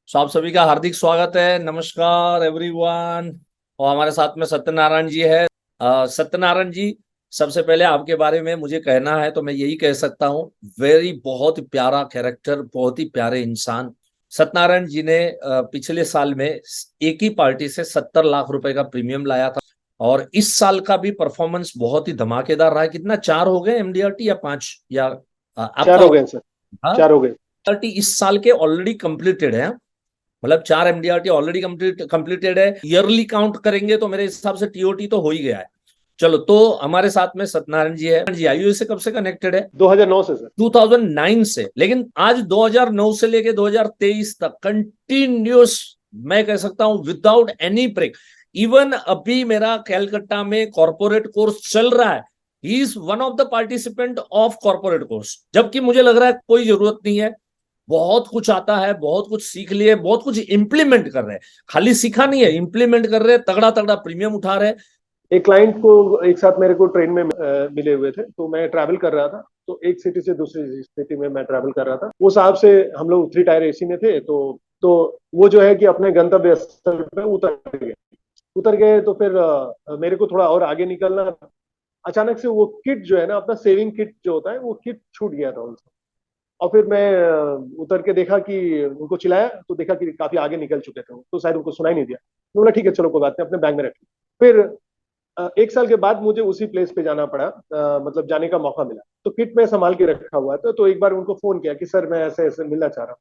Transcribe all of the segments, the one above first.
सो आप सभी का हार्दिक स्वागत है। नमस्कार एवरीवन। और हमारे साथ में सत्यनारायण जी है। सत्यनारायण जी, सबसे पहले आपके बारे में मुझे कहना है तो मैं यही कह सकता हूँ, वेरी बहुत ही प्यारा कैरेक्टर, बहुत ही प्यारे इंसान। सत्यनारायण जी ने पिछले साल में एक ही पार्टी से 70 लाख रुपए का प्रीमियम लाया था। और इस साल का भी परफॉर्मेंस बहुत ही धमाकेदार रहा है। कितना, 4 हो गए एमडीआरटी या 5 या चार आपका? हो गए सर। हाँ, 4 हो गए। एमडीआरटी इस साल के ऑलरेडी कंप्लीटेड है। मतलब 4 एमडीआरटी ऑलरेडी कंप्लीटेड है। ईयरली काउंट करेंगे तो मेरे हिसाब से टीओटी तो हो ही गया है। चलो, तो हमारे साथ में सत्यनारायण जी है। जी, आईयू से कब से कनेक्टेड है? 2009 से सर। 2009 से। लेकिन आज 2009 से लेके 2023 तक कंटिन्यूस, मैं कह सकता हूं विदाउट एनी ब्रेक। इवन अभी मेरा कैलकाटा में कॉर्पोरेट कोर्स चल रहा है। He is one of the participant of corporate course, जबकि मुझे लग रहा है कोई जरूरत नहीं है। बहुत कुछ आता है, बहुत कुछ सीख लिए, बहुत कुछ इंप्लीमेंट कर रहे हैं। खाली सीखा नहीं है, इंप्लीमेंट कर रहे हैं, तगड़ा तगड़ा प्रीमियम उठा रहे हैं। एक क्लाइंट को एक साथ मेरे को ट्रेन में मिले हुए थे, तो मैं ट्रैवल कर रहा था। तो एक सिटी से दूसरी सिटी में मैं ट्रैवल कर रहा था। वो साहब से हम लोग 3 टायर एसी में थे। तो वो जो है कि अपने गंतव्य स्थल पे उतर गए तो फिर मेरे को थोड़ा और आगे निकलना। अचानक से वो किट जो है ना, अपना सेविंग किट जो होता है, वो किट छूट गया था उनसे। और फिर मैं उतर के देखा कि उनको चिल्लाया तो देखा कि काफी आगे निकल चुके थे वो, तो शायद उनको सुनाई नहीं दिया। मैं बोला ठीक है, चलो कोई बात नहीं, अपने बैग में रख लिया। फिर 1 साल के बाद मुझे उसी प्लेस पे जाना पड़ा, मतलब जाने का मौका मिला। तो किट में संभाल के रखा हुआ था। तो एक बार उनको फोन किया कि सर मैं ऐसे ऐसे मिलना चाह रहा हूँ।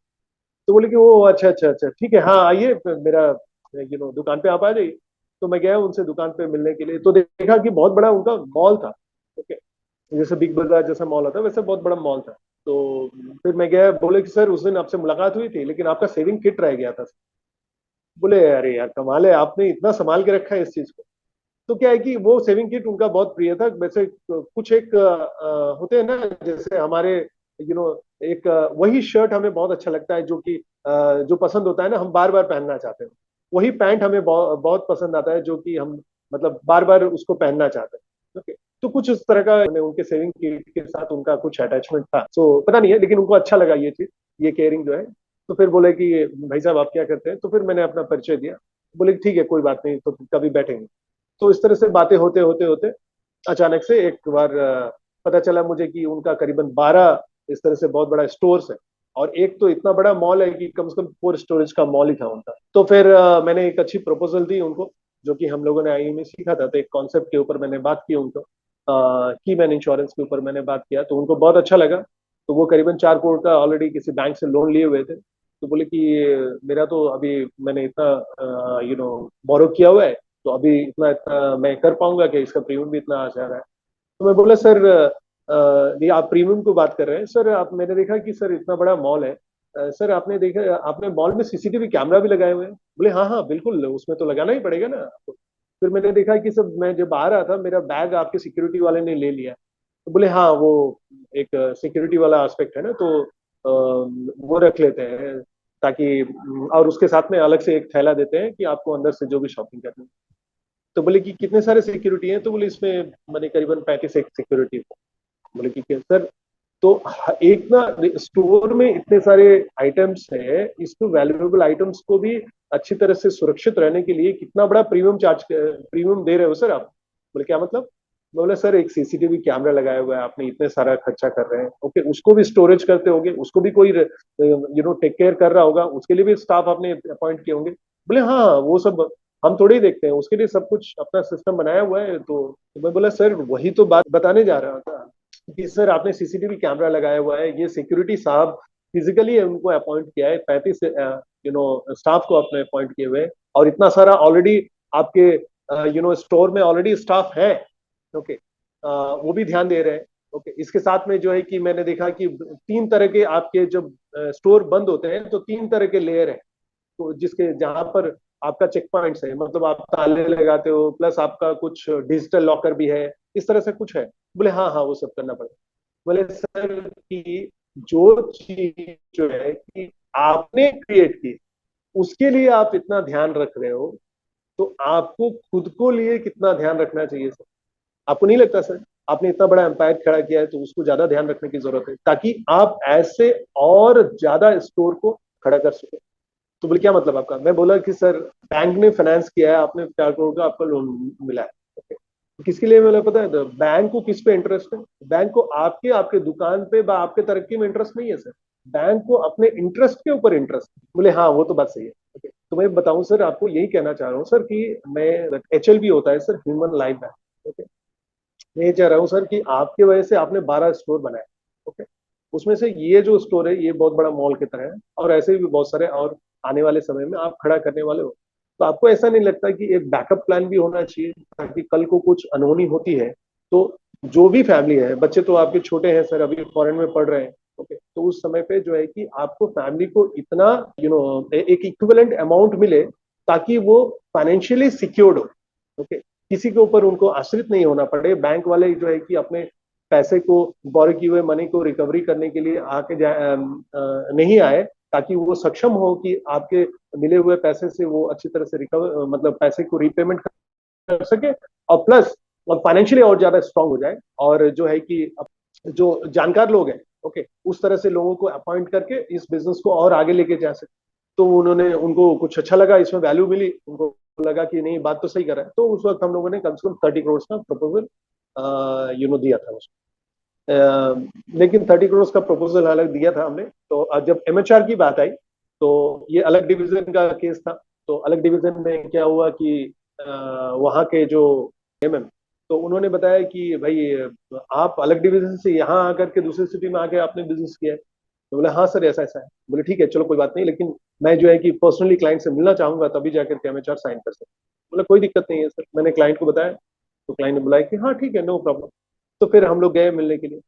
तो बोले कि वो अच्छा अच्छा अच्छा ठीक है, हाँ आइए मेरा दुकान पे आप आ जाइए। तो मैं गया उनसे दुकान पे मिलने के लिए। तो देखा कि बहुत बड़ा उनका मॉल था। ओके, जैसे बिग बाजार जैसा मॉल होता है वैसे बहुत बड़ा मॉल था। तो फिर मैं गया, बोले कि सर उस दिन आपसे मुलाकात हुई थी लेकिन आपका सेविंग किट रह गया था। बोले अरे यार कमाल है, आपने इतना संभाल के रखा है इस चीज को। तो क्या है कि वो सेविंग किट उनका बहुत प्रिय था। वैसे कुछ एक होते हैं ना, जैसे हमारे एक वही शर्ट हमें बहुत अच्छा लगता है, जो कि जो पसंद होता है ना, हम बार बार पहनना चाहते हैं। वही पैंट हमें बहुत पसंद आता है, जो कि हम मतलब बार बार उसको पहनना चाहते हैं। ओके, तो कुछ इस तरह का उनके सेविंग किट के साथ उनका कुछ अटैचमेंट था। सो पता नहीं है, लेकिन उनको अच्छा लगा ये चीज, ये केयरिंग जो है। तो फिर बोले कि भाई साहब आप क्या करते हैं। तो फिर मैंने अपना परिचय दिया। बोले कि ठीक है कोई बात नहीं, तो कभी बैठेंगे। तो इस तरह से बातें होते होते होते अचानक से एक बार पता चला मुझे कि उनका करीबन 12 इस तरह से बहुत बड़ा स्टोर्स है। और एक तो इतना बड़ा मॉल है कि कम से कम 4 स्टोरेज का मॉल ही था उनका। तो फिर मैंने एक अच्छी प्रपोजल दी उनको, जो कि हम लोगों ने आई में सीखा था। तो एक कॉन्सेप्ट के ऊपर मैंने बात की उनको, की मैन इंश्योरेंस के ऊपर मैंने बात किया, तो उनको बहुत अच्छा लगा। तो वो करीबन 4 करोड़ का ऑलरेडी किसी बैंक से लोन लिए हुए थे। तो बोले कि मेरा तो अभी मैंने इतना बोरो किया हुआ है, तो अभी इतना इतना मैं कर पाऊंगा कि इसका प्रीमियम भी इतना आ जा रहा है। तो मैं बोला सर ये आप प्रीमियम को बात कर रहे हैं सर, आप मैंने देखा कि सर इतना बड़ा मॉल है। सर आपने देखा आपने मॉल में सीसीटीवी कैमरा भी लगाए हुए हैं। बोले हाँ हाँ बिल्कुल, उसमें तो लगाना ही पड़ेगा ना। तो फिर मैंने देखा कि सब, मैं जब आ रहा था मेरा बैग आपके सिक्योरिटी वाले ने ले लिया। तो बोले हाँ वो एक सिक्योरिटी वाला एस्पेक्ट है ना, तो वो रख लेते हैं ताकि और उसके साथ में अलग से एक थैला देते हैं कि आपको अंदर से जो भी शॉपिंग करनी है। तो बोले कि कितने सारे सिक्योरिटी हैं। तो बोले इसमें मैंने करीबन 35 एक सिक्योरिटी। बोले कि क्या सर। तो एक ना स्टोर में इतने सारे आइटम्स है, इसको वैल्यूएबल आइटम्स को भी अच्छी तरह से सुरक्षित रहने के लिए कितना बड़ा प्रीमियम दे रहे हो सर आप। बोले क्या मतलब। मैं बोला सर एक सीसीटीवी कैमरा लगाया हुआ है, आपने इतने सारा खर्चा कर रहे हैं। ओके, उसको भी स्टोरेज करते होंगे, उसको भी कोई टेक केयर कर रहा होगा, उसके लिए भी स्टाफ आपने अपॉइंट किए होंगे। बोले हाँ हाँ, वो सब हम थोड़ी ही देखते हैं, उसके लिए सब कुछ अपना सिस्टम बनाया हुआ है। तो मैं बोला सर वही तो बात बताने जा रहा था कि सर आपने सीसीटीवी कैमरा लगाया हुआ है, ये सिक्योरिटी साहब फिजिकली उनको अपॉइंट किया है, 35 स्टाफ को आपने अपॉइंट किए हुए हैं, और इतना सारा ऑलरेडी आपके स्टोर में ऑलरेडी स्टाफ है। ओके, वो भी ध्यान दे रहे हैं। ओके, इसके साथ में जो है कि मैंने देखा कि 3 तरह के आपके जब स्टोर बंद होते हैं तो 3 तरह के लेयर है। तो जिसके जहां पर आपका चेक पॉइंट्स है, मतलब आप ताले लगाते हो, प्लस आपका कुछ डिजिटल लॉकर भी है, इस तरह से कुछ है। बोले हाँ हाँ वो सब करना पड़ेगा। बोले सर कि जो चीज जो है कि आपने क्रिएट की, उसके लिए आप इतना ध्यान रख रहे हो, तो आपको खुद को लिए कितना ध्यान रखना चाहिए सर। आपको नहीं लगता सर, आपने इतना बड़ा एम्पायर खड़ा किया है तो उसको ज्यादा ध्यान रखने की जरूरत है, ताकि आप ऐसे और ज्यादा स्टोर को खड़ा कर सके। तो बोले क्या मतलब आपका? मैं बोला कि सर बैंक ने फाइनेंस किया है, आपने 4 करोड़ का आपका लोन मिला है। ओके, तो किसके लिए मिला पता है? तो बैंक को किस पे इंटरेस्ट है? बैंक को आपके आपके दुकान पे आपके तरक्की में इंटरेस्ट नहीं है सर, बैंक को अपने इंटरेस्ट के ऊपर इंटरेस्ट। बोले हाँ वो तो बात सही है। ओके, तो मैं बताऊं सर, आपको यही कहना चाह रहा हूँ सर कि मैं HLB होता है sir, human life bank. Okay, मैं ये चाह रहा हूँ सर कि आपके वजह से आपने 12 स्टोर बनाए। ओके, उसमें से ये जो स्टोर है ये बहुत बड़ा मॉल की तरह है, और ऐसे भी बहुत सारे और आने वाले समय में आप खड़ा करने वाले हो। तो आपको ऐसा नहीं लगता कि एक बैकअप प्लान भी होना चाहिए, ताकि कल को कुछ अनहोनी होती है तो जो भी फैमिली है, बच्चे तो आपके छोटे हैं सर, अभी फॉरेन में पढ़ रहे हैं। ओके, तो उस समय पे जो है कि आपको फैमिली को इतना एक इक्विवेलेंट अमाउंट मिले, ताकि वो फाइनेंशियली सिक्योर्ड हो। ओके, किसी के ऊपर उनको आश्रित नहीं होना पड़े। बैंक वाले जो है कि अपने पैसे को, बोरो किए हुए मनी को रिकवरी करने के लिए नहीं आए, ताकि वो सक्षम हो कि आपके मिले हुए पैसे से वो अच्छी तरह से रिकवर, मतलब पैसे को रीपेमेंट कर सके, और प्लस फाइनेंशियली और ज्यादा स्ट्रांग हो जाए। और जो है कि जो जानकार लोग हैं, ओके, उस तरह से लोगों को अपॉइंट करके इस बिजनेस को और आगे लेके जा सके। तो उन्होंने, उनको कुछ अच्छा लगा, इसमें वैल्यू मिली, उनको लगा कि नहीं बात तो सही कर रहा है। तो उस वक्त हम लोगों ने कम से कम 30 करोड़ का प्रपोजल दिया था उसको। लेकिन 30 करोड़ का प्रपोजल अलग दिया था हमने। तो जब MHR की बात आई, तो ये अलग डिवीजन का केस था। तो अलग डिवीजन में क्या हुआ कि वहाँ के जो MM, तो उन्होंने बताया कि भाई आप अलग डिवीजन से यहाँ आकर के दूसरी सिटी में आके आपने बिजनेस किया है। तो बोले हाँ सर ऐसा ऐसा है। बोले ठीक है चलो कोई बात नहीं, लेकिन मैं जो है कि पर्सनली क्लाइंट से मिलना चाहूंगा, तभी जाकर के MHR साइन कर सकते। बोला कोई दिक्कत नहीं है सर। मैंने क्लाइंट को बताया, तो क्लाइंट ने बुलाया कि हाँ ठीक है, नो प्रॉब्लम। तो फिर हम लोग गए मिलने के लिए।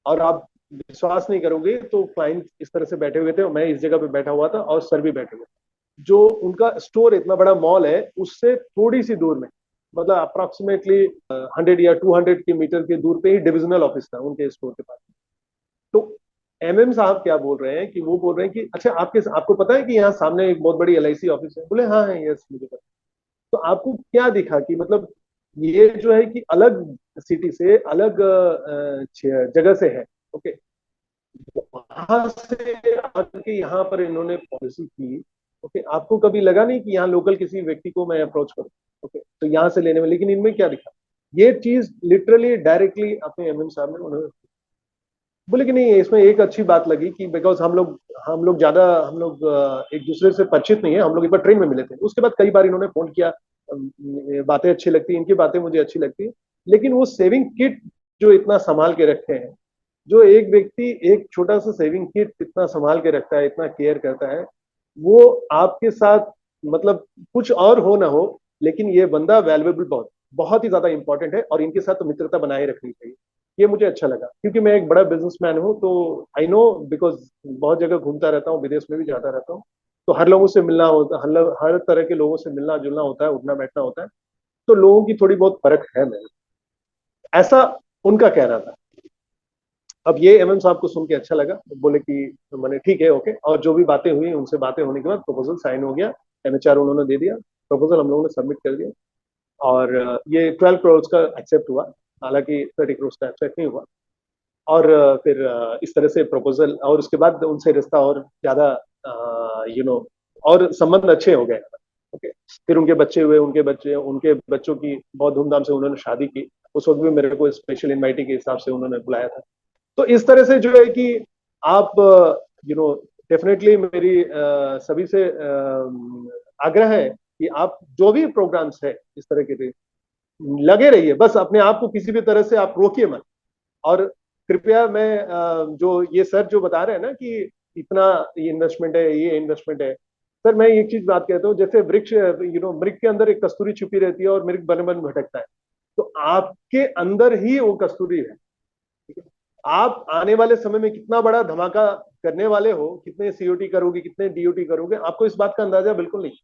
और आप विश्वास नहीं करोगे, तो क्लाइंट इस तरह से बैठे हुए थे, मैं इस जगह पे बैठा हुआ था, और सर भी बैठे हुए थे। जो उनका स्टोर, इतना बड़ा मॉल है, उससे थोड़ी सी दूर में, मतलब अप्रोक्सीमेटली 100 या 200 के मीटर के दूर पे ही डिविजनल ऑफिस था उनके स्टोर के पास। तो MM साहब क्या बोल रहे हैं कि वो बोल रहे हैं कि अच्छा आपको पता है कि यहाँ सामने एक बहुत बड़ी LIC ऑफिस है? बोले हाँ है, यस मुझे पता। तो आपको क्या दिखा कि मतलब ये जो है कि अलग सिटी से, अलग जगह से है। ओके, वहां से आके यहाँ पर इन्होंने पॉलिसी की। ओके, आपको कभी लगा नहीं कि यहाँ लोकल किसी व्यक्ति को मैं अप्रोच करूँ? ओके, तो यहाँ से लेने में, लेकिन इनमें क्या दिखा, ये चीज लिटरली डायरेक्टली अपने MM साहब ने उन्होंने बोले कि नहीं, इसमें एक अच्छी बात लगी कि बिकॉज हम लोग ज्यादा, हम लोग एक दूसरे से परिचित नहीं है। हम लोग एक बार ट्रेन में मिले थे, उसके बाद कई बार इन्होंने फोन किया। बातें अच्छी लगती, इनकी बातें मुझे अच्छी लगती। लेकिन वो सेविंग किट जो इतना संभाल के रखे हैं, जो एक व्यक्ति एक छोटा सा सेविंग किट इतना संभाल के रखता है, इतना केयर करता है, वो आपके साथ, मतलब कुछ और हो ना हो, लेकिन ये बंदा वैल्यूएबल, बहुत बहुत ही ज्यादा इंपॉर्टेंट है, और इनके साथ तो मित्रता बनाए रखनी चाहिए। ये मुझे अच्छा लगा, क्योंकि मैं एक बड़ा बिजनेसमैन हूँ, तो आई नो, बिकॉज बहुत जगह घूमता रहता हूँ, विदेश में भी जाता रहता हूँ। तो हर लोगों से मिलना होता, हर तरह के लोगों से मिलना जुलना होता है, उठना बैठना होता है। तो लोगों की थोड़ी बहुत परख है मेरे, ऐसा उनका कहना था। अब ये MM साहब को सुन के अच्छा लगा, बोले कि मैंने ठीक है ओके। और जो भी बातें हुई, उनसे बातें होने के बाद प्रपोजल साइन हो गया, MHR उन्होंने दे दिया, प्रपोजल हम लोगों ने सबमिट कर दिया। और ये 12 करोड़ का एक्सेप्ट हुआ, हालांकि 30 करोड़ का एक्सेप्ट नहीं हुआ। और फिर इस तरह से प्रपोजल, और उसके बाद उनसे रिश्ता और ज्यादा और संबंध अच्छे हो गए। ओके, फिर उनके बच्चे हुए, उनके बच्चों की बहुत धूमधाम से उन्होंने शादी की। उस वक्त भी मेरे को स्पेशल इनवाइटी के हिसाब से उन्होंने बुलाया था। तो इस तरह से जो है कि आप, यू नो डेफिनेटली मेरी सभी से आग्रह है कि आप जो भी प्रोग्राम्स है इस तरह के, लगे रहिए, बस अपने आप को किसी भी तरह से आप रोकिए मत। और कृपया, मैं जो ये सर जो बता रहे हैं ना कि इतना ये इन्वेस्टमेंट है, ये इन्वेस्टमेंट है, सर मैं एक चीज बात कहता हूँ, जैसे वृक्ष, मृग के अंदर एक कस्तूरी छुपी रहती है, और मृग बन बन भटकता है। तो आपके अंदर ही वो कस्तूरी है। ठीक है? आप आने वाले समय में कितना बड़ा धमाका करने वाले हो, कितने COT करोगे, कितने DOT करोगे, आपको इस बात का अंदाजा बिल्कुल नहीं।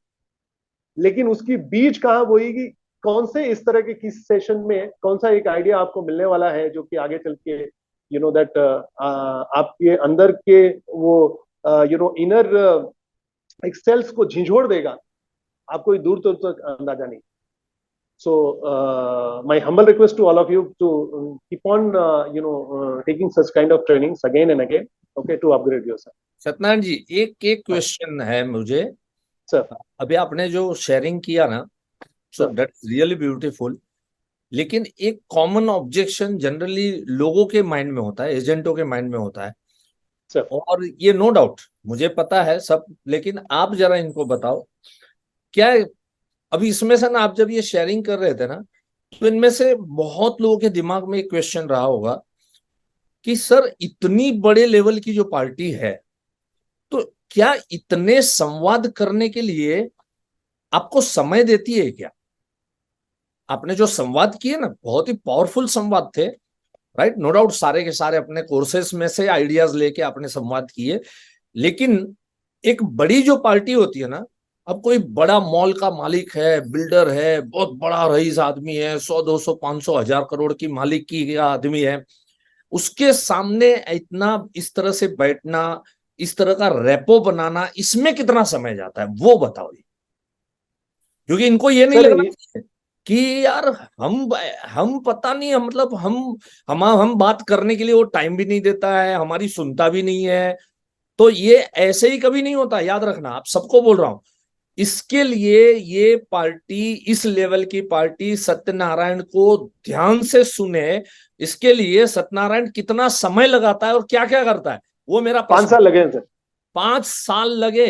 लेकिन उसकी बीज कहाँ बोएगी, कौन से इस तरह के किस सेशन में कौन सा एक आइडिया आपको मिलने वाला है, जो कि आगे चल के दैट आपके अंदर के वो इनर एक सेल्स को झिझोड़ देगा, आपको दूर तो तक अंदाजा नहीं। So my humble request to all of you to keep on taking such kind of trainings again and again, okay, to upgrade yourself. Satyanarayan जी, एक एक हाँ क्वेश्चन है मुझे सर। अभी आपने जो शेयरिंग किया ना, so sir. That is really beautiful. लेकिन एक कॉमन ऑब्जेक्शन जनरली लोगों के माइंड में होता है, एजेंटों के माइंड में होता है, सर। और ये नो डाउट मुझे पता है सब, लेकिन आप जरा इनको बताओ क्या है? अभी इसमें से ना, आप जब ये शेयरिंग कर रहे थे ना, तो इनमें से बहुत लोगों के दिमाग में एक क्वेश्चन रहा होगा कि सर इतनी बड़े लेवल की जो पार्टी है, तो क्या इतने संवाद करने के लिए आपको समय देती है क्या? आपने जो संवाद किए ना, बहुत ही पावरफुल संवाद थे, राइट, नो डाउट, सारे के सारे अपने कोर्सेस में से आइडियाज लेके आपने संवाद किए। लेकिन एक बड़ी जो पार्टी होती है ना, अब कोई बड़ा मॉल का मालिक है, बिल्डर है, बहुत बड़ा रईस आदमी है, 100 200 500 1000 करोड़ की मालिक की आदमी है, उसके सामने इतना इस तरह से बैठना, इस तरह का रेपो बनाना, इसमें कितना समय जाता है वो बताओ। क्योंकि इनको ये नहीं सर लगना चाहिए कि यार हम पता नहीं, हम मतलब हम बात करने के लिए वो टाइम भी नहीं देता है, हमारी सुनता भी नहीं है। तो ये ऐसे ही कभी नहीं होता, याद रखना, आप सबको बोल रहा हूं। इसके लिए ये पार्टी, इस लेवल की पार्टी सत्यनारायण को ध्यान से सुने, इसके लिए सत्यनारायण कितना समय लगाता है और क्या क्या करता है, वो मेरा 5 साल प्रश्न। लगे हैं सर। 5 साल लगे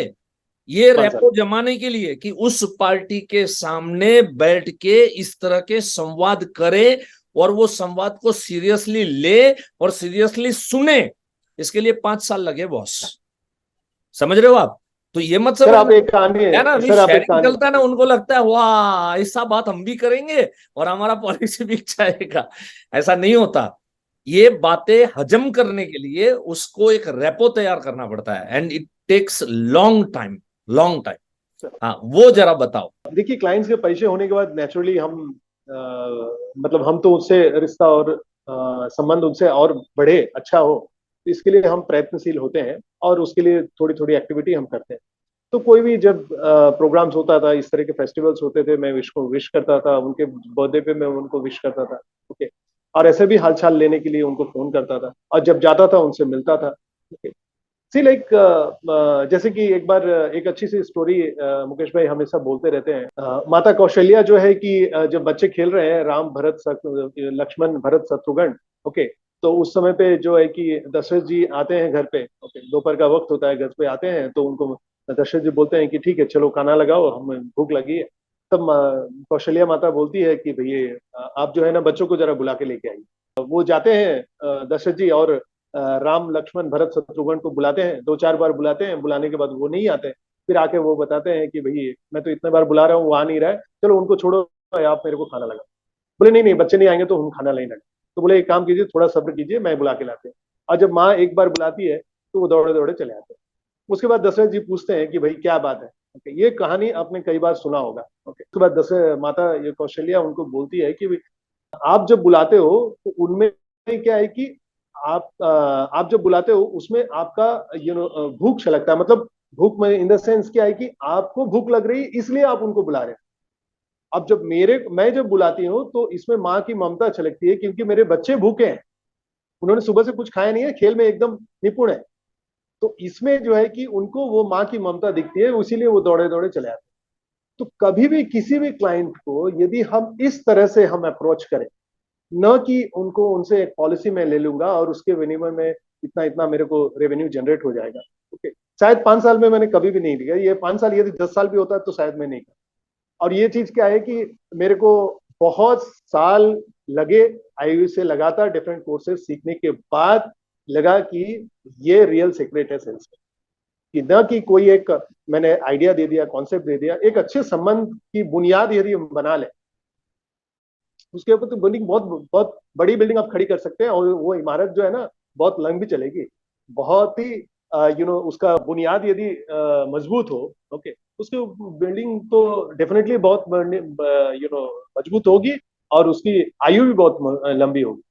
ये 5 साल। रेपो जमाने के लिए कि उस पार्टी के सामने बैठ के इस तरह के संवाद करे, और वो संवाद को सीरियसली ले और सीरियसली सुने, इसके लिए 5 साल लगे बॉस। समझ रहे हो आप? तो ये मत सर आप समझना एक कहानी है ना, अभी सर आप एक शेयरिंग कहानी चलता है ना, उनको लगता है वाह ऐसा बात हम भी करेंगे और हमारा पॉलिसी बिक जाएगा। ऐसा नहीं होता। ये बातें हजम करने के लिए उसको एक रेपो तैयार करना पड़ता है, and it takes long time, long time. Sir. हाँ, वो जरा बताओ। देखिए क्लाइंट्स के पैसे होने के बाद नेचुरली हम मतलब हम तो उससे रिश्ता और संबंध उनसे और बढ़े, अच्छा हो, तो इसके लिए हम प्रयत्नशील होते हैं और उसके लिए थोड़ी थोड़ी एक्टिविटी हम करते हैं। तो कोई भी जब प्रोग्राम्स होता था, इस तरह के फेस्टिवल्स होते थे, मैं विश को विश करता था, उनके बर्थडे पे मैं उनको विश करता था। ओके। और ऐसे भी हालचाल लेने के लिए उनको फोन करता था, और जब जाता था उनसे मिलता था। ओके। सी लाइक जैसे कि एक बार एक अच्छी सी स्टोरी मुकेश भाई हमेशा बोलते रहते हैं। माता कौशल्या जो है कि जब बच्चे खेल रहे हैं, राम भरत लक्ष्मण भरत शत्रुघ्न। ओके। तो उस समय पे जो है कि दशरथ जी आते हैं घर पे। ओके, दोपहर का वक्त होता है, घर पे आते हैं, तो उनको दशरथ जी बोलते हैं कि ठीक है चलो खाना लगाओ, हमें भूख लगी है। तब कौशल्या माता बोलती है कि भैया आप जो है ना बच्चों को जरा बुला के लेके आइए। वो जाते हैं दशरथ जी, और राम लक्ष्मण भरत शत्रुघ्न को बुलाते हैं, 2 4 बार बुलाते हैं, बुलाने के बाद वो नहीं आते। फिर आके वो बताते हैं कि भाई मैं तो इतने बार बुला रहा हूँ, वो आ नहीं रहा है, चलो उनको छोड़ो, आप मेरे को खाना लगा। बोले नहीं नहीं, बच्चे नहीं आएंगे तो हम खाना नहीं लगे। तो बोले एक काम कीजिए, थोड़ा सब्र कीजिए, मैं बुला के लाते हैं। और जब माँ एक बार बुलाती है तो वो दौड़े दौड़े चले आते हैं। उसके बाद दशरथ जी पूछते हैं कि भाई क्या बात है। ओके, ये कहानी आपने कई बार सुना होगा। ओके, उसके बाद दशरथ माता ये कौशल्या उनको बोलती है कि आप जब बुलाते हो तो उनमें क्या है कि आप जब बुलाते हो उसमें आपका भूख छलकता है, मतलब भूख में इन द सेंस क्या है कि आपको भूख लग रही है, इसलिए आप उनको बुला रहे हैं। अब जब मैं जब बुलाती हूँ तो इसमें माँ की ममता छलकती है, क्योंकि मेरे बच्चे भूखे हैं, उन्होंने सुबह से कुछ खाया नहीं है, खेल में एकदम निपुण है। तो इसमें जो है कि उनको वो माँ की ममता दिखती है, इसीलिए वो दौड़े दौड़े चले आते हैं। तो कभी भी किसी भी क्लाइंट को यदि हम इस तरह से हम अप्रोच करें, न कि उनको उनसे एक पॉलिसी में ले लूंगा और उसके विनिमय में इतना इतना मेरे को रेवेन्यू जनरेट हो जाएगा। ओके, शायद 5 साल में मैंने कभी भी नहीं दिया ये, 5 साल यदि 10 साल भी होता है तो शायद मैं नहीं करता। और ये चीज क्या है कि मेरे को बहुत साल लगे, आईयू से लगातार डिफरेंट कोर्सेज सीखने के बाद लगा कि ये रियल सीक्रेट है सेल्स की, न कि कोई एक मैंने आइडिया दे दिया, कॉन्सेप्ट दे दिया। एक अच्छे संबंध की बुनियाद यदि हम बना लें, उसके ऊपर तो बिल्डिंग बहुत बहुत बड़ी बिल्डिंग आप खड़ी कर सकते हैं, और वो इमारत जो है ना बहुत लंबी चलेगी। बहुत ही उसका बुनियाद यदि मजबूत हो। ओके, उसकी बिल्डिंग तो डेफिनेटली बहुत मजबूत होगी, और उसकी आयु भी बहुत लंबी होगी।